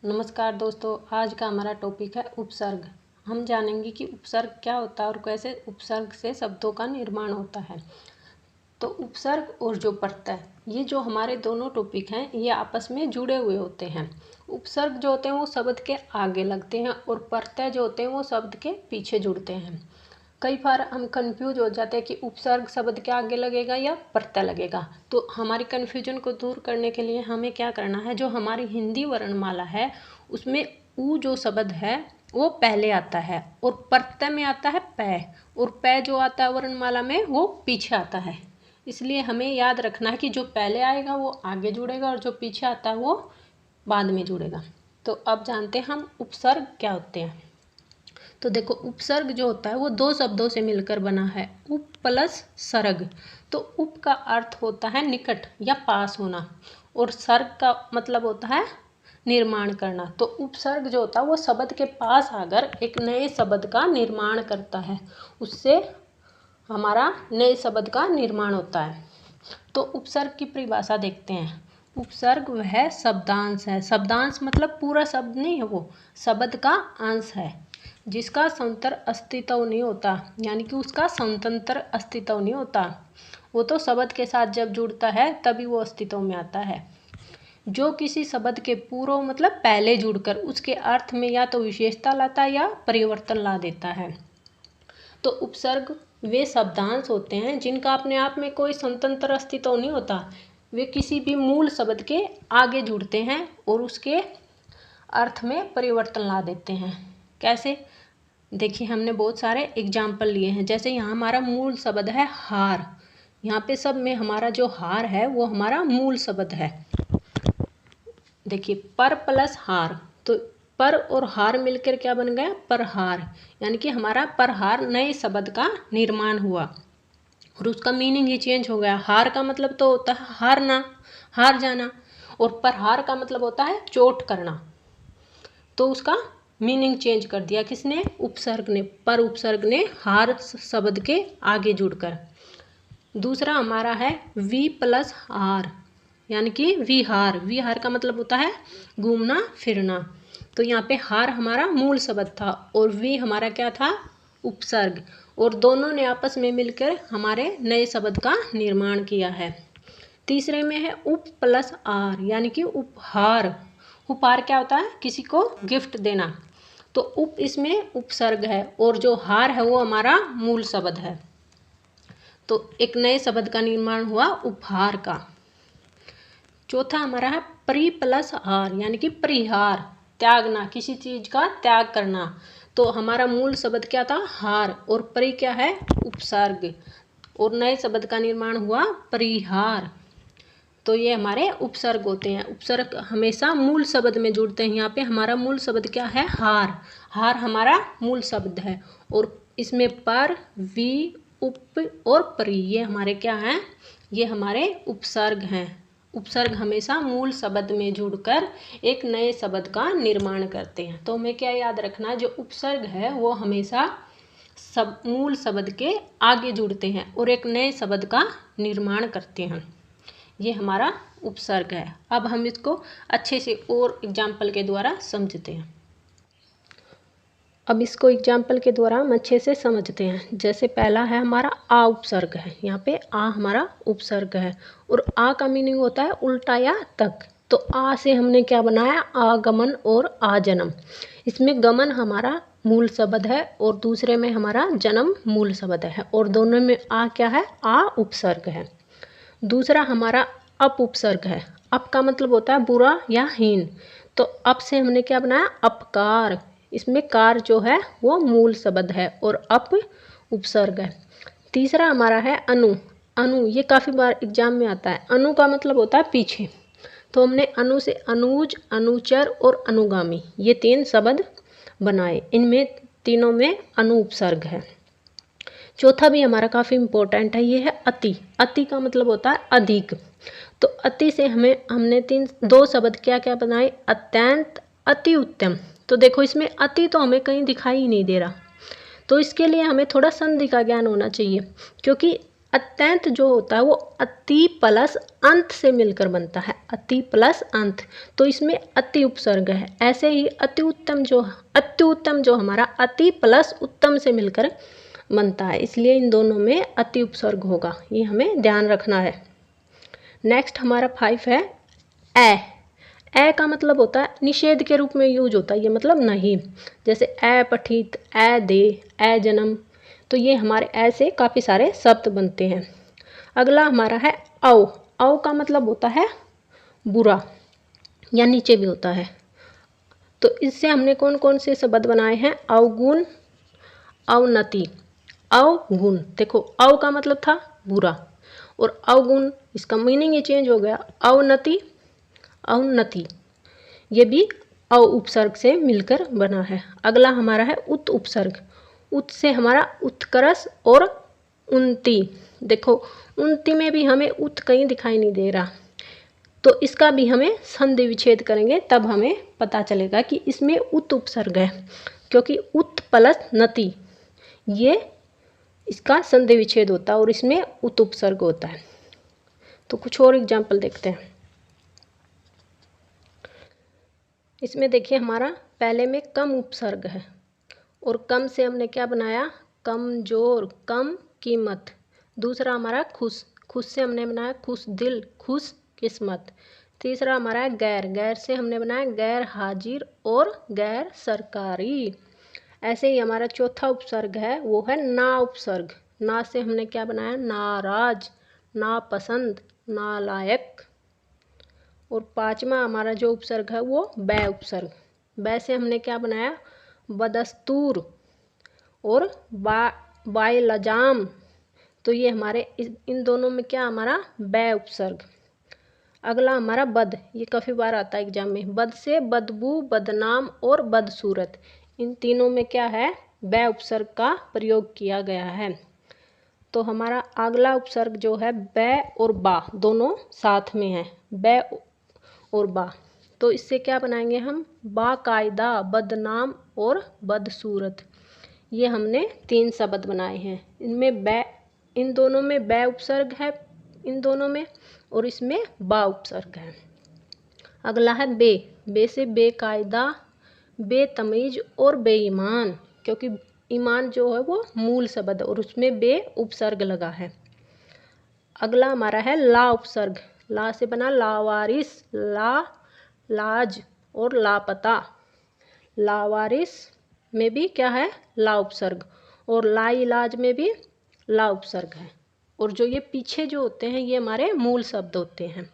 नमस्कार दोस्तों, आज का हमारा टॉपिक है उपसर्ग। हम जानेंगे कि उपसर्ग क्या होता है और कैसे उपसर्ग से शब्दों का निर्माण होता है। तो उपसर्ग और जो प्रत्यय, ये जो हमारे दोनों टॉपिक हैं ये आपस में जुड़े हुए होते हैं। उपसर्ग जो होते हैं वो शब्द के आगे लगते हैं और प्रत्यय जो होते हैं वो शब्द के पीछे जुड़ते हैं। कई बार हम कंफ्यूज हो जाते हैं कि उपसर्ग शब्द के आगे लगेगा या प्रत्यय लगेगा। तो हमारी कन्फ्यूजन को दूर करने के लिए हमें क्या करना है, जो हमारी हिंदी वर्णमाला है उसमें ऊ जो शब्द है वो पहले आता है और प्रत्यय में आता है पै, और पै जो आता है वर्णमाला में वो पीछे आता है। इसलिए हमें याद रखना है कि जो पहले आएगा वो आगे जुड़ेगा और जो पीछे आता है वो बाद में जुड़ेगा। तो अब जानते हैं हम उपसर्ग क्या होते हैं। तो देखो, उपसर्ग जो होता है वो दो शब्दों से मिलकर बना है, उप प्लस सर्ग। तो उप का अर्थ होता है निकट या पास होना, और सर्ग का मतलब होता है निर्माण करना। तो उपसर्ग जो होता है वो शब्द के पास आकर एक नए शब्द का निर्माण करता है, उससे हमारा नए शब्द का निर्माण होता है। तो उपसर्ग की परिभाषा देखते हैं। उपसर्ग वह शब्दांश है, शब्दांश मतलब पूरा शब्द नहीं है, वो शब्द का अंश है जिसका स्वतंत्र अस्तित्व नहीं होता, यानी कि उसका स्वतंत्र अस्तित्व नहीं होता। वो तो शब्द के साथ जब जुड़ता है तभी वो अस्तित्व में आता है। जो किसी शब्द के पूर्व मतलब पहले जुड़कर उसके अर्थ में या तो विशेषता लाता है या परिवर्तन ला देता है। तो उपसर्ग वे शब्दांश होते हैं जिनका अपने आप में कोई स्वतंत्र अस्तित्व नहीं होता। वे किसी भी मूल शब्द के आगे जुड़ते हैं और उसके अर्थ में परिवर्तन ला देते हैं। कैसे? देखिए, हमने बहुत सारे एग्जाम्पल लिए हैं। जैसे यहाँ हमारा मूल शब्द है हार, यहाँ पे सब में हमारा जो हार है वो हमारा मूल शब्द है। देखिए, पर प्लस हार, तो पर और हार मिलकर क्या बन गया? परहार, यानी कि हमारा परहार नए शब्द का निर्माण हुआ और उसका मीनिंग ही चेंज हो गया। हार का मतलब तो होता है हारना, हार जाना, और परहार का मतलब होता है चोट करना। तो उसका मीनिंग चेंज कर दिया किसने? उपसर्ग ने। पर उपसर्ग ने हार शब्द के आगे जुड़कर। दूसरा हमारा है वी प्लस आर, यानी कि विहार। विहार का मतलब होता है घूमना फिरना। तो यहाँ पे हार हमारा मूल शब्द था और वी हमारा क्या था? उपसर्ग, और दोनों ने आपस में मिलकर हमारे नए शब्द का निर्माण किया है। तीसरे में है उप प्लस आर, यानी कि उपहार। उपहार क्या होता है? किसी को गिफ्ट देना। तो उप इसमें उपसर्ग है और जो हार है वो हमारा मूल शब्द है। तो एक नए शब्द का निर्माण हुआ उपहार का। चौथा हमारा है परि प्लस हार, यानी कि परिहार, त्यागना, किसी चीज का त्याग करना। तो हमारा मूल शब्द क्या था? हार, और परि क्या है? उपसर्ग, और नए शब्द का निर्माण हुआ परिहार। तो ये हमारे उपसर्ग होते हैं। उपसर्ग हमेशा मूल शब्द में जुड़ते हैं। यहाँ पे हमारा मूल शब्द क्या है? हार। हार हमारा मूल शब्द है और इसमें पर, वी, उप और परि ये हमारे क्या हैं? ये हमारे उपसर्ग हैं। उपसर्ग हमेशा मूल शब्द में जुड़कर एक नए शब्द का निर्माण करते हैं। तो हमें क्या याद रखना है? जो उपसर्ग है वो हमेशा मूल शब्द के आगे जुड़ते हैं और एक नए शब्द का निर्माण करते हैं। ये हमारा उपसर्ग है। अब हम इसको अच्छे से और एग्जाम्पल के द्वारा समझते हैं। अब इसको एग्जाम्पल के द्वारा हम अच्छे से समझते हैं। जैसे पहला है हमारा आ उपसर्ग है, यहाँ पे आ हमारा उपसर्ग है और आ का मीनिंग होता है उल्टा या तक। तो आ से हमने क्या बनाया? आगमन और आजन्म। इसमें गमन हमारा मूल शब्द है और दूसरे में हमारा जन्म मूल शब्द है, और दोनों में आ क्या है? आ उपसर्ग है। दूसरा हमारा अप उपसर्ग है। अप का मतलब होता है बुरा या हीन। तो अप से हमने क्या बनाया? अपकार। इसमें कार जो है वो मूल शब्द है और अप उपसर्ग है। तीसरा हमारा है अनु। अनु ये काफ़ी बार एग्जाम में आता है। अनु का मतलब होता है पीछे। तो हमने अनु से अनुज, अनुचर और अनुगामी ये 3 शब्द बनाए। इनमें तीनों में अनु उपसर्ग है। चौथा भी हमारा काफ़ी इम्पोर्टेंट है, ये है अति। अति का मतलब होता है अधिक। तो अति से हमने 2 शब्द क्या क्या बनाए? अत्यंत, अति उत्तम। तो देखो, इसमें अति तो हमें कहीं दिखाई ही नहीं दे रहा, तो इसके लिए हमें थोड़ा संधि का ज्ञान होना चाहिए, क्योंकि अत्यंत जो होता है वो अति प्लस अंत से मिलकर बनता है, अति प्लस अंत, तो इसमें अति उपसर्ग है। ऐसे ही अति उत्तम जो हमारा अति प्लस उत्तम से मिलकर बनता है, इसलिए इन दोनों में अति उपसर्ग होगा, ये हमें ध्यान रखना है। नेक्स्ट हमारा 5 है ए का मतलब होता है निषेध के रूप में यूज होता है, ये मतलब नहीं, जैसे ए पठित, ए दे, ए जन्म, तो ये हमारे ऐसे काफ़ी सारे शब्द बनते हैं। अगला हमारा है औ का मतलब होता है बुरा या नीचे भी होता है। तो इससे हमने कौन कौन से शब्द बनाए हैं, अवगुण, अवनति, अवगुण। देखो अव का मतलब था बुरा और अवगुण, इसका मीनिंग ये चेंज हो गया, अवनति, अवनति, ये भी अ उपसर्ग से मिलकर बना है। अगला हमारा है उत उपसर्ग। उत से हमारा उत्कर्ष और उन्नति। देखो उन्नति में भी हमें उत कहीं दिखाई नहीं दे रहा, तो इसका भी हमें संधि विच्छेद करेंगे तब हमें पता चलेगा कि इसमें उत उपसर्ग है, क्योंकि उत प्लस नति ये इसका संधि विच्छेद होता है और इसमें उत उपसर्ग होता है। तो कुछ और एग्जाम्पल देखते हैं। इसमें देखिए हमारा पहले में कम उपसर्ग है और कम से हमने क्या बनाया, कमजोर, कम कीमत। दूसरा हमारा खुश, खुश से हमने बनाया खुश दिल, खुश किस्मत। तीसरा हमारा है गैर, गैर से हमने बनाया गैर हाजिर और गैर सरकारी। ऐसे ही हमारा चौथा उपसर्ग है वो है ना उपसर्ग। ना से हमने क्या बनाया, नाराज, नापसंद, नालायक। और पांचवा हमारा जो उपसर्ग है वो बै उपसर्ग। बै से हमने क्या बनाया, बदस्तूर और बायलजाम। तो ये हमारे इन दोनों में क्या हमारा बै उपसर्ग। अगला हमारा बद, ये काफ़ी बार आता है एग्जाम में। बद से बदबू, बदनाम और बदसूरत, इन तीनों में क्या है, बै उपसर्ग का प्रयोग किया गया है। तो हमारा अगला उपसर्ग जो है बै और बा दोनों साथ में है, बै और बा। तो इससे क्या बनाएंगे हम, बाकायदा, बदनाम और बदसूरत। ये हमने 3 शब्द बनाए हैं। इनमें बै, इन दोनों में बै उपसर्ग है इन दोनों में, और इसमें बा उपसर्ग है। अगला है बे, बे से बेकायदा, बेतमीज और बेईमान, क्योंकि ईमान जो है वो मूल शब्द और उसमें बे उपसर्ग लगा है। अगला हमारा है ला उपसर्ग। ला से बना लावारिस, ला, लाज और लापता। लावारिस में भी क्या है, ला उपसर्ग, और ला इलाज में भी ला उपसर्ग है। और जो ये पीछे जो होते हैं ये हमारे मूल शब्द होते हैं।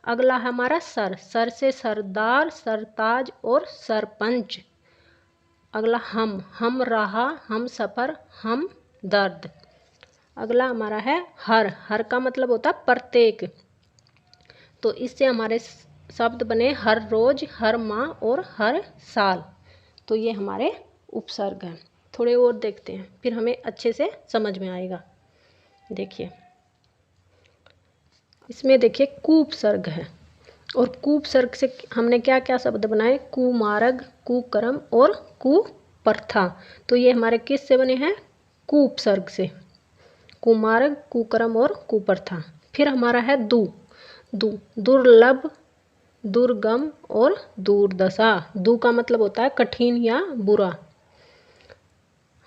अगला हमारा सर, सर से सरदार, सरताज और सरपंच। अगला हम रहा, हम सफ़र, हम दर्द। अगला हमारा है हर, हर का मतलब होता है प्रत्येक। तो इससे हमारे शब्द बने हर रोज, हर माह और हर साल। तो ये हमारे उपसर्ग हैं। थोड़े और देखते हैं फिर हमें अच्छे से समझ में आएगा। देखिए इसमें देखिए कुउपसर्ग है, और कुउपसर्ग से हमने क्या क्या शब्द बनाए, कुमार्ग, कुकर्म और कुप्रथा। तो ये हमारे किस से बने हैं, कुउपसर्ग से, कुमार्ग, कुकर्म और कुप्रथा। फिर हमारा है दुर्लभ, दुर्गम और दुर्दशा। दु का मतलब होता है कठिन या बुरा।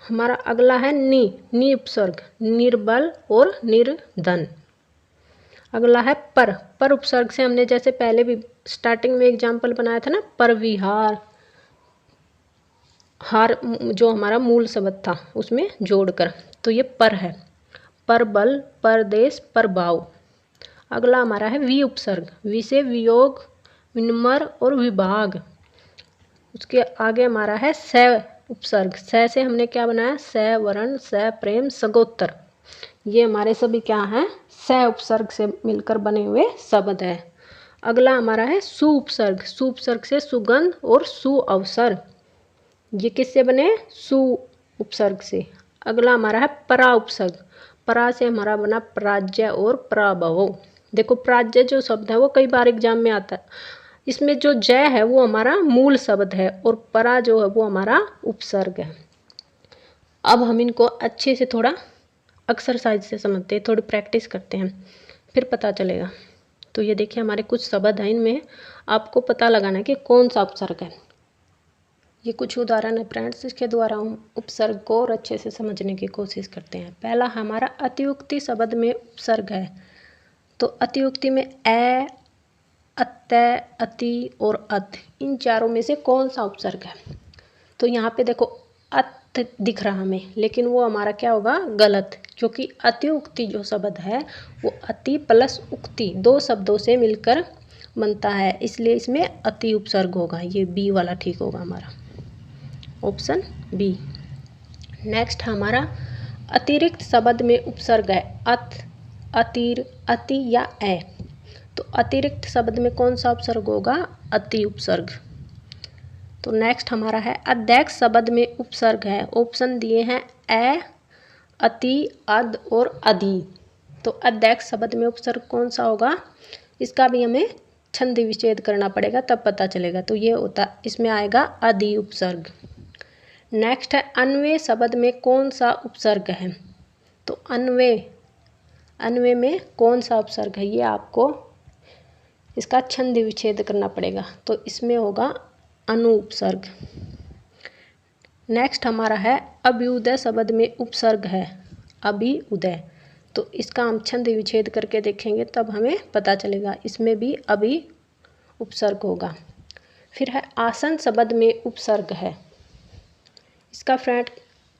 हमारा अगला है नी उपसर्ग, निर्बल और निर्धन। अगला है पर उपसर्ग से हमने जैसे पहले भी स्टार्टिंग में एग्जाम्पल बनाया था ना, पर विहार, हार जो हमारा मूल शब्द था उसमें जोड़कर, तो ये पर है। परबल, परदेश, प्रभाव। अगला हमारा है वी उपसर्ग। वी से वियोग, विनम्र और विभाग। उसके आगे हमारा है स उपसर्ग। स से हमने क्या बनाया, सवर्ण, सप्रेम, सगोत्र। ये हमारे सभी क्या हैं, स उपसर्ग से मिलकर बने हुए शब्द है। अगला हमारा है सु उपसर्ग। सु उपसर्ग से सुगंध और सुअवसर। ये किससे बने, सु उपसर्ग से। अगला हमारा है परा उपसर्ग। परा से हमारा बना प्राज्य और पराभव। देखो प्राज्य जो शब्द है वो कई बार एग्जाम में आता है, इसमें जो जय है वो हमारा मूल शब्द है और परा जो है वो हमारा उपसर्ग है। अब हम इनको अच्छे से थोड़ा एक्सरसाइज से समझते हैं, थोड़ी प्रैक्टिस करते हैं, फिर पता चलेगा। तो ये देखिए हमारे कुछ शब्द हैं, इनमें आपको पता लगाना है कि कौन सा उपसर्ग है। ये कुछ उदाहरण है फ्रेंड्स, इसके द्वारा हम उपसर्ग को और अच्छे से समझने की कोशिश करते हैं। पहला हमारा अतियुक्ति शब्द में उपसर्ग है। तो अतियुक्ति में ए, अतः, अति और अत, इन चारों में से कौन सा उपसर्ग है? तो यहाँ पे देखो अत दिख रहा हमें, लेकिन वो हमारा क्या होगा? गलत, क्योंकि अतिउक्ति जो शब्द है वो अति प्लस उक्ति दो शब्दों से मिलकर बनता है, इसलिए इसमें अति उपसर्ग होगा। ये बी वाला ठीक होगा हमारा, ऑप्शन बी। नेक्स्ट हमारा अतिरिक्त शब्द में उपसर्ग है अत, अतिर, अति या ए। तो अतिरिक्त शब्द में कौन सा उपसर्ग होगा? अति उपसर्ग। तो नेक्स्ट हमारा है अध्यक्ष शब्द में उपसर्ग है। ऑप्शन दिए हैं ए, अति, अद और अधि। तो अध्यक्ष शब्द में उपसर्ग कौन सा होगा? इसका भी हमें छंद विच्छेद करना पड़ेगा, तब पता चलेगा। तो ये होता, इसमें आएगा अधि उपसर्ग। नेक्स्ट है अन्वय शब्द में कौन सा उपसर्ग है? तो अन्वय में कौन सा उपसर्ग है, ये आपको इसका छंद विच्छेद करना पड़ेगा। तो इसमें होगा अनु उपसर्ग। नेक्स्ट हमारा है अभ्युदय शब्द में उपसर्ग है अभिउदय। तो इसका हम छंद विच्छेद करके देखेंगे, तब हमें पता चलेगा। इसमें भी अभी उपसर्ग होगा। फिर है आसन शब्द में उपसर्ग है। इसका फ्रेंड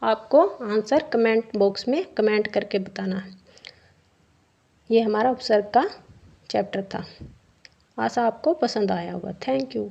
आपको आंसर कमेंट बॉक्स में कमेंट करके बताना है। ये हमारा उपसर्ग का चैप्टर था। आशा आपको पसंद आया होगा। Thank you.